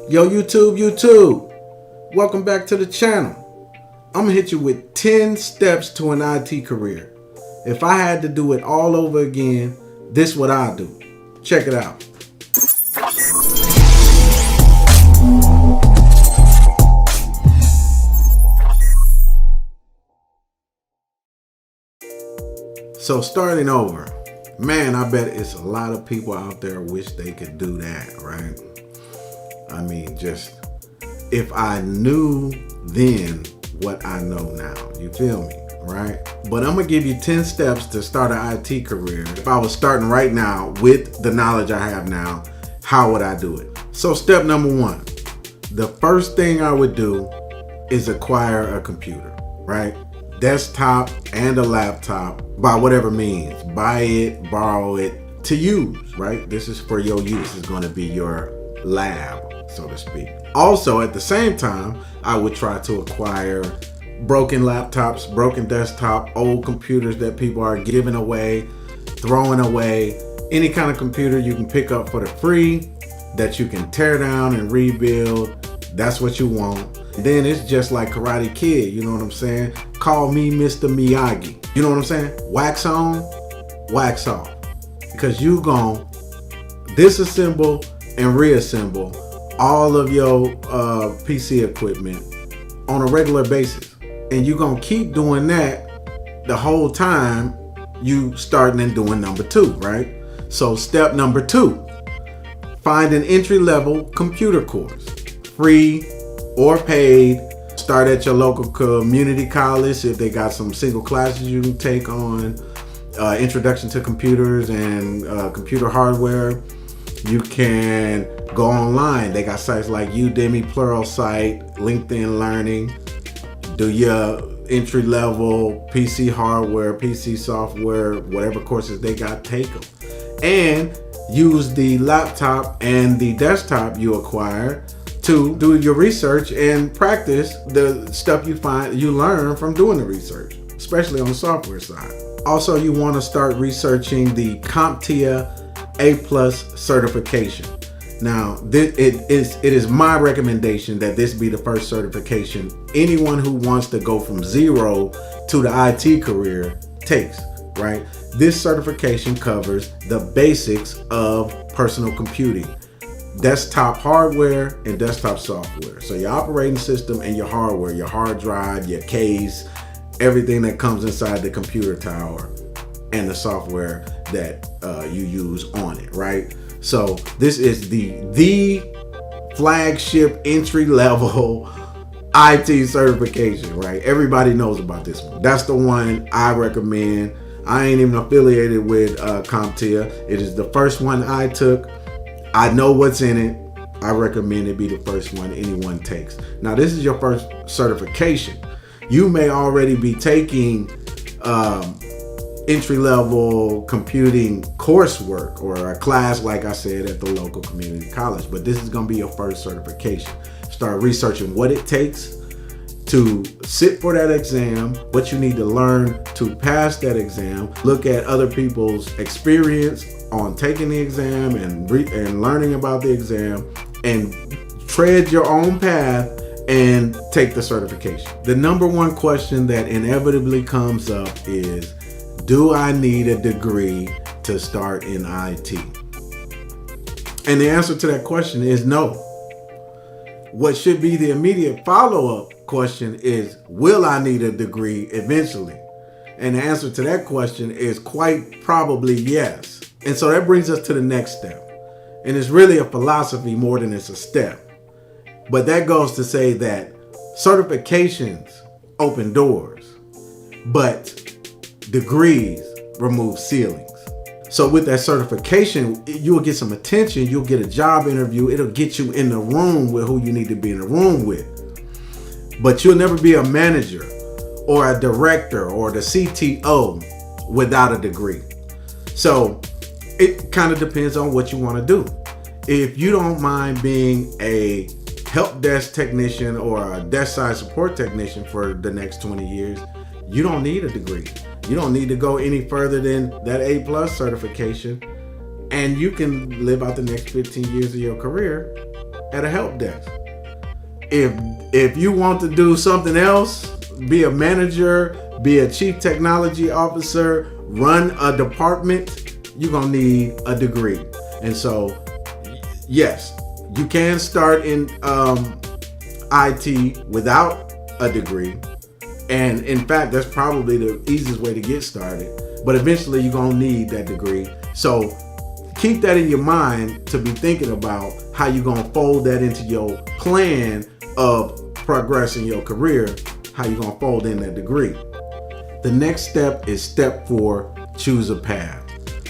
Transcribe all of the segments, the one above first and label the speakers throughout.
Speaker 1: Yo, YouTube, welcome back to the channel. I'm gonna hit you with 10 steps to an IT career. If I had to do it all over again, this is what I'd do. Check it out. So starting over, man, I bet it's a lot of people out there wish they could do that, right? I mean, just if I knew then what I know now, you feel me, right? But I'm gonna give you 10 steps to start an IT career. If I was starting right now with the knowledge I have now, how would I do it? So step number one, the first thing I would do is acquire a computer, right? Desktop and a laptop by whatever means. Buy it, borrow it to use, right? This is for your use. It's gonna be your lab, so to speak. Also, at the same time, I would try to acquire broken laptops, broken desktop, old computers that people are giving away, throwing away, any kind of computer you can pick up for the free that you can tear down and rebuild. That's what you want. Then it's just like Karate Kid, you know what I'm saying? Call me Mr. Miyagi. You know what I'm saying? Wax on, wax off. Because you gon' disassemble and reassemble all of your PC equipment on a regular basis. And you're gonna keep doing that the whole time you starting and doing number two, right? So step number two, find an entry-level computer course, free or paid. Start at your local community college if they got some single classes you can take on, introduction to computers and computer hardware. You can go online. They got sites like Udemy, Pluralsight, LinkedIn Learning. Do your entry level PC hardware, PC software, whatever courses they got, take them. And use the laptop and the desktop you acquire to do your research and practice the stuff you learn from doing the research, especially on the software side. Also, you want to start researching the Comptia A+ certification. Now, it is my recommendation that this be the first certification anyone who wants to go from zero to the IT career takes, right? This certification covers the basics of personal computing, desktop hardware and desktop software. So your operating system and your hardware, your hard drive, your case, everything that comes inside the computer tower and the software that you use on it, right? So this is the flagship entry level IT certification, right? Everybody knows about this one. That's the one I recommend. I ain't even affiliated with Comptia. It is the first one I took. I know what's in it. I recommend it be the first one anyone takes. Now, this is your first certification. You may already be taking entry-level computing coursework or a class, like I said, at the local community college, but this is going to be your first certification. Start researching what it takes to sit for that exam, what you need to learn to pass that exam. Look at other people's experience on taking the exam and learning about the exam, and tread your own path and take the certification. The number one question that inevitably comes up is, do I need a degree to start in IT? And the answer to that question is no. What should be the immediate follow-up question is, will I need a degree eventually? And the answer to that question is quite probably yes. And so that brings us to the next step. And it's really a philosophy more than it's a step. But that goes to say that certifications open doors, but degrees remove ceilings. So with that certification, you'll get some attention, you'll get a job interview, it'll get you in the room with who you need to be in the room with. But you'll never be a manager or a director or the CTO without a degree. So it kind of depends on what you want to do. If you don't mind being a help desk technician or a desk side support technician for the next 20 years, you don't need a degree. You don't need to go any further than that A+ certification, and you can live out the next 15 years of your career at a help desk. If you want to do something else, be a manager, be a chief technology officer, run a department, you're gonna need a degree. And so, yes, you can start in IT without a degree. And in fact, that's probably the easiest way to get started. But eventually you're gonna need that degree. So keep that in your mind to be thinking about how you're gonna fold that into your plan of progressing your career, how you're gonna fold in that degree. The next step is step 4, choose a path.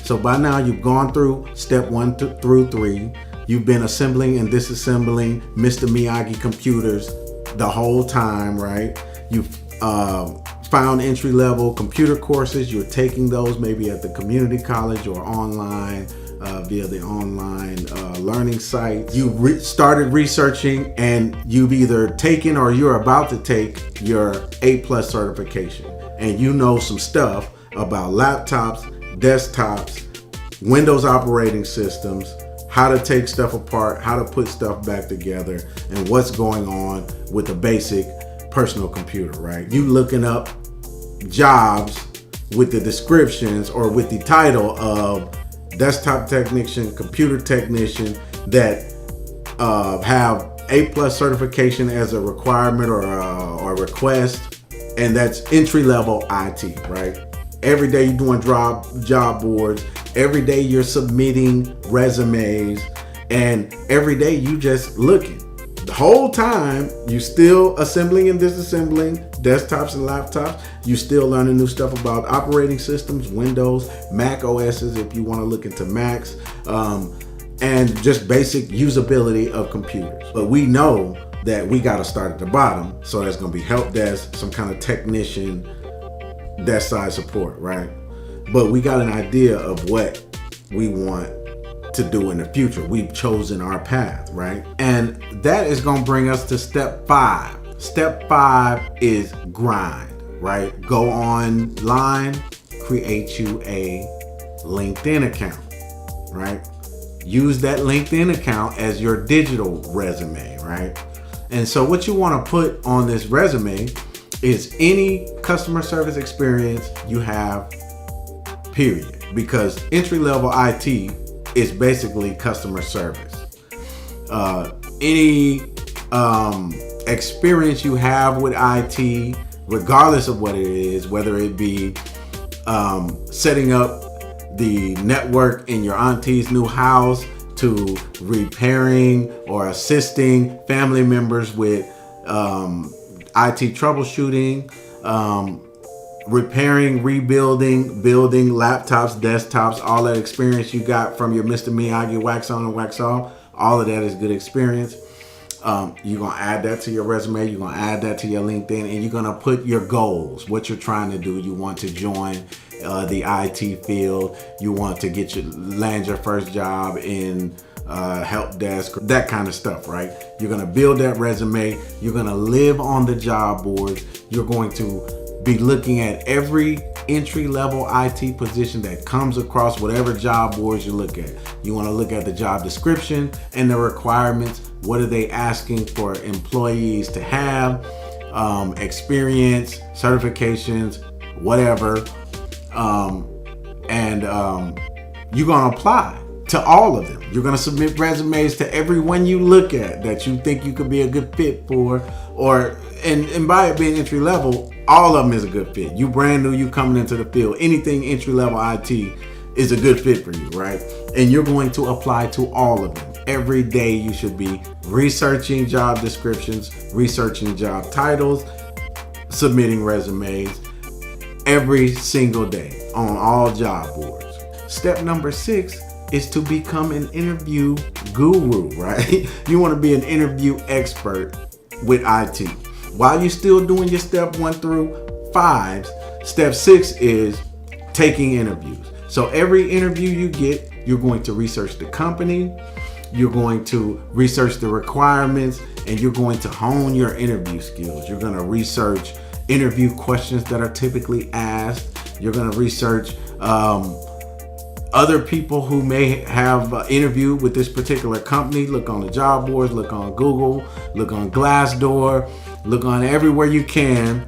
Speaker 1: So by now you've gone through step 1 through 3. You've been assembling and disassembling Mr. Miyagi computers the whole time, right? You've found entry-level computer courses. You're taking those maybe at the community college or online via the online learning site. You started researching, and you've either taken or you're about to take your A+ certification. And you know some stuff about laptops, desktops, Windows operating systems, how to take stuff apart, how to put stuff back together, and what's going on with a basic personal computer, right? You looking up jobs with the descriptions or with the title of desktop technician, computer technician that have A+ certification as a requirement or a request, and that's entry-level IT, right? Every day you're doing job boards. Every day you're submitting resumes, and every day you just looking. The whole time you still assembling and disassembling desktops and laptops. You still learning new stuff about operating systems, Windows, Mac OSs if you want to look into Macs, and just basic usability of computers. But we know that we got to start at the bottom, so that's going to be help desk, some kind of technician, desk side support, right? But we got an idea of what we want to do in the future. We've chosen our path, right? And that is going to bring us to step 5. Step 5 is grind, right? Go online, create you a LinkedIn account, right? Use that LinkedIn account as your digital resume, right? And so what you want to put on this resume is any customer service experience you have, period. Because entry-level IT is basically customer service. Any experience you have with IT, regardless of what it is, whether it be setting up the network in your auntie's new house, to repairing or assisting family members with IT troubleshooting, repairing, rebuilding, building laptops, desktops, all that experience you got from your Mr. Miyagi wax on and wax off, all of that is good experience. You're going to add that to your resume. You're going to add that to your LinkedIn, and you're going to put your goals, what you're trying to do. You want to join the IT field. You want to land your first job in help desk, that kind of stuff, right? You're going to build that resume. You're going to live on the job boards. You're going to be looking at every entry-level IT position that comes across whatever job boards you look at. You want to look at the job description and the requirements. What are they asking for employees to have? Experience, certifications, whatever. You're going to apply to all of them. You're going to submit resumes to every one you look at that you think you could be a good fit for, and by it being entry level, all of them is a good fit. You brand new, you coming into the field, anything entry level IT is a good fit for you, right? And you're going to apply to all of them. Every day you should be researching job descriptions, researching job titles, submitting resumes every single day on all job boards. Step number 6 is to become an interview guru, right? You want to be an interview expert with IT. While you're still doing your step 1 through 5s, step 6 is taking interviews. So every interview you get, you're going to research the company, you're going to research the requirements, and you're going to hone your interview skills. You're going to research interview questions that are typically asked. You're going to research Other people who may have interviewed with this particular company, look on the job boards, look on Google, look on Glassdoor, look on everywhere you can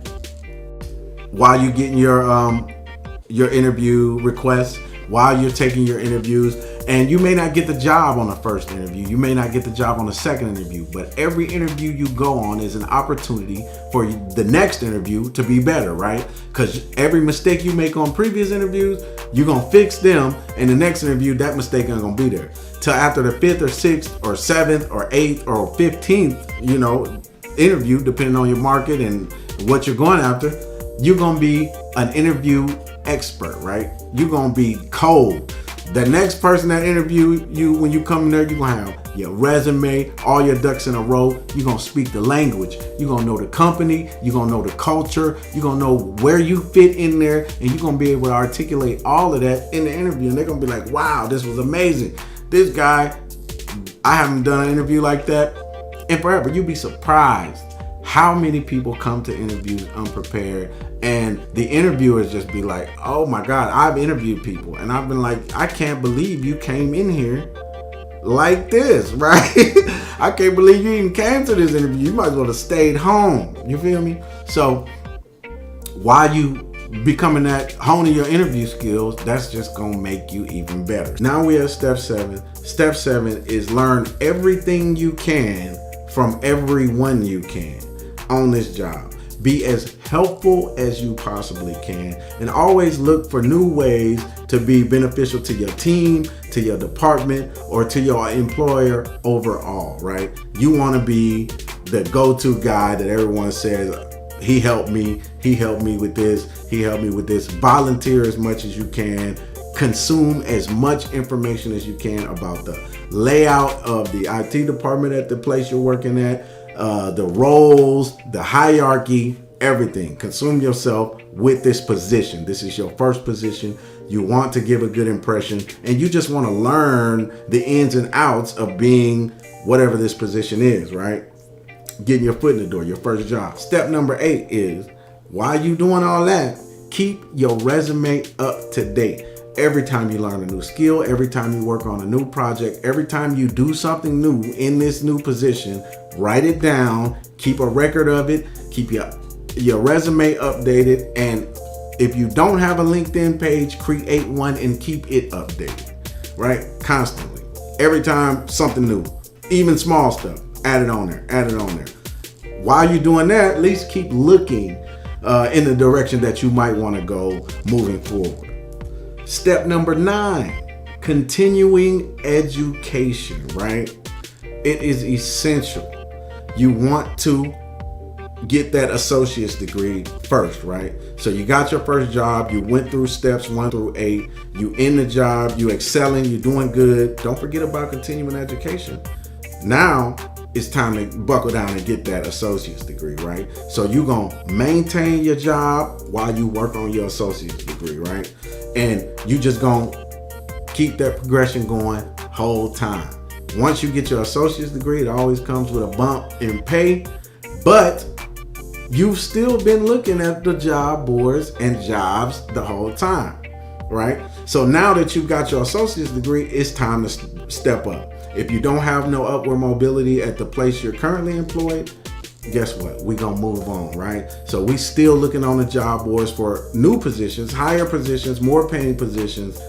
Speaker 1: while you're getting your interview requests, while you're taking your interviews. And you may not get the job on the first interview, you may not get the job on the second interview, but every interview you go on is an opportunity for the next interview to be better, right? Because every mistake you make on previous interviews, you're gonna fix them, and the next interview, that mistake ain't gonna be there. Till after the 5th or 6th or 7th or 8th or 15th, interview, depending on your market and what you're going after, you're gonna be an interview expert, right? You're gonna be cold. The next person that interview you, when you come in there, you're gonna have your resume, all your ducks in a row. You're gonna speak the language. You're gonna know the company. You're gonna know the culture. You're gonna know where you fit in there, and you're gonna be able to articulate all of that in the interview. And they're gonna be like, wow, this was amazing. This guy, I haven't done an interview like that in forever. You'd be surprised how many people come to interviews unprepared, and the interviewers just be like, oh my God, I've interviewed people and I've been like, I can't believe you came in here like this, right? I can't believe you even came to this interview. You might as well have stayed home. You feel me? So while you becoming that, honing your interview skills, that's just gonna make you even better. Now we have step 7. Step 7 is learn everything you can from everyone you can on this job. Be as helpful as you possibly can, and always look for new ways to be beneficial to your team, to your department, or to your employer overall, right? You want to be the go-to guy that everyone says, he helped me with this, he helped me with this. Volunteer as much as you can. Consume as much information as you can about the layout of the IT department at the place you're working at, the roles, the hierarchy, everything. Consume yourself with this position. This is your first position. You want to give a good impression, and you just want to learn the ins and outs of being whatever this position is, right? Getting your foot in the door, your first job. Step number 8 is, while you doing all that, keep your resume up to date. Every time you learn a new skill, every time you work on a new project, every time you do something new in this new position, write it down, keep a record of it, keep your resume updated, and if you don't have a LinkedIn page, create one and keep it updated, right? Constantly. Every time something new, even small stuff, add it on there. While you're doing that, at least keep looking in the direction that you might want to go moving forward. Step number 9, continuing education, right? It is essential. You want to get that associate's degree first, right? So you got your first job, you went through steps 1 through 8, you in the job, you excelling, you're doing good. Don't forget about continuing education. Now it's time to buckle down and get that associate's degree, right? So you're gonna maintain your job while you work on your associate's degree, right? And you just gonna keep that progression going whole time. Once you get your associate's degree, it always comes with a bump in pay, but you've still been looking at the job boards and jobs the whole time, right? So now that you've got your associate's degree, it's time to step up. If you don't have no upward mobility at the place you're currently employed, guess what? We gonna move on, right? So we still looking on the job boards for new positions, higher positions, more paying positions,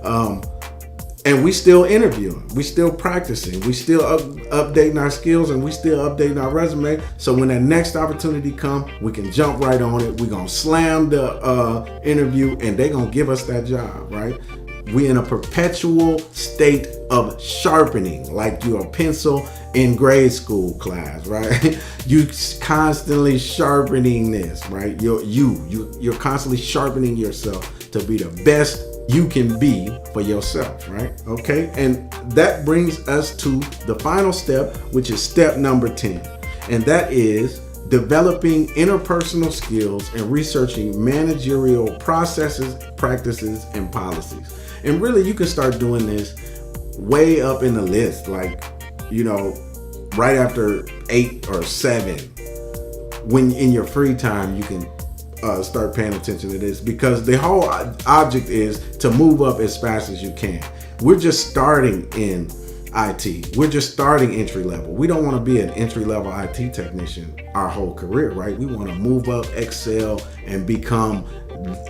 Speaker 1: and we still interviewing, we still practicing, we still updating our skills, and we still updating our resume. So when that next opportunity come, we can jump right on it. We gonna slam the interview, and they gonna give us that job, right? We in a perpetual state of sharpening, like you're a pencil in grade school class, right? You constantly sharpening this, right? You're constantly sharpening yourself to be the best you can be for yourself, right? Okay, and that brings us to the final step, which is step number 10, and that is developing interpersonal skills and researching managerial processes, practices, and policies. And really, you can start doing this way up in the list, like, right after 8 or 7. When in your free time, you can start paying attention to this, because the whole object is to move up as fast as you can. We're just starting in IT. We're just starting entry level. We don't want to be an entry level IT technician our whole career, right? We want to move up, excel, and become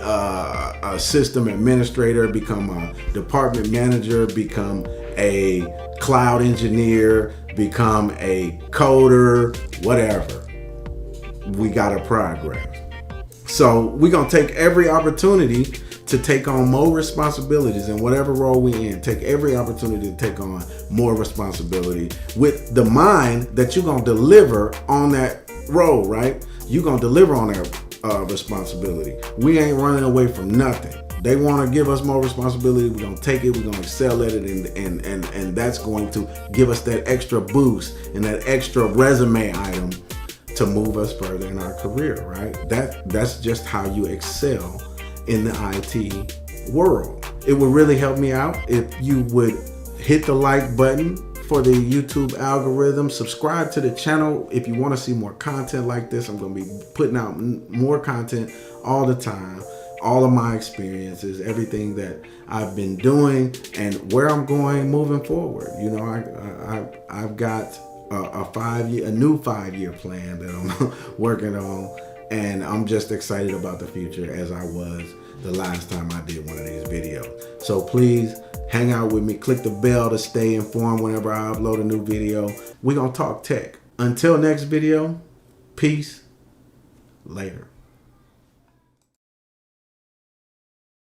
Speaker 1: a system administrator, become a department manager, become a cloud engineer, become a coder, whatever. We got to progress. So we're going to take every opportunity to take on more responsibilities in whatever role we in. Take every opportunity to take on more responsibility with the mind that you're going to deliver on that role, right? You're going to deliver on that responsibility. We ain't running away from nothing. They want to give us more responsibility. We're going to take it. We're going to excel at it. And that's going to give us that extra boost and that extra resume item to move us further in our career, right? That's just how you excel in the IT world. It would really help me out if you would hit the like button for the YouTube algorithm. Subscribe to the channel if you want to see more content like this. I'm going to be putting out more content all the time. All of my experiences, everything that I've been doing, and where I'm going moving forward. You know, I've got a new 5-year plan that I'm working on, and I'm just excited about the future as I was the last time I did one of these videos. So please hang out with me. Click the bell to stay informed whenever I upload a new video. We're gonna talk tech. Until next video, peace. Later.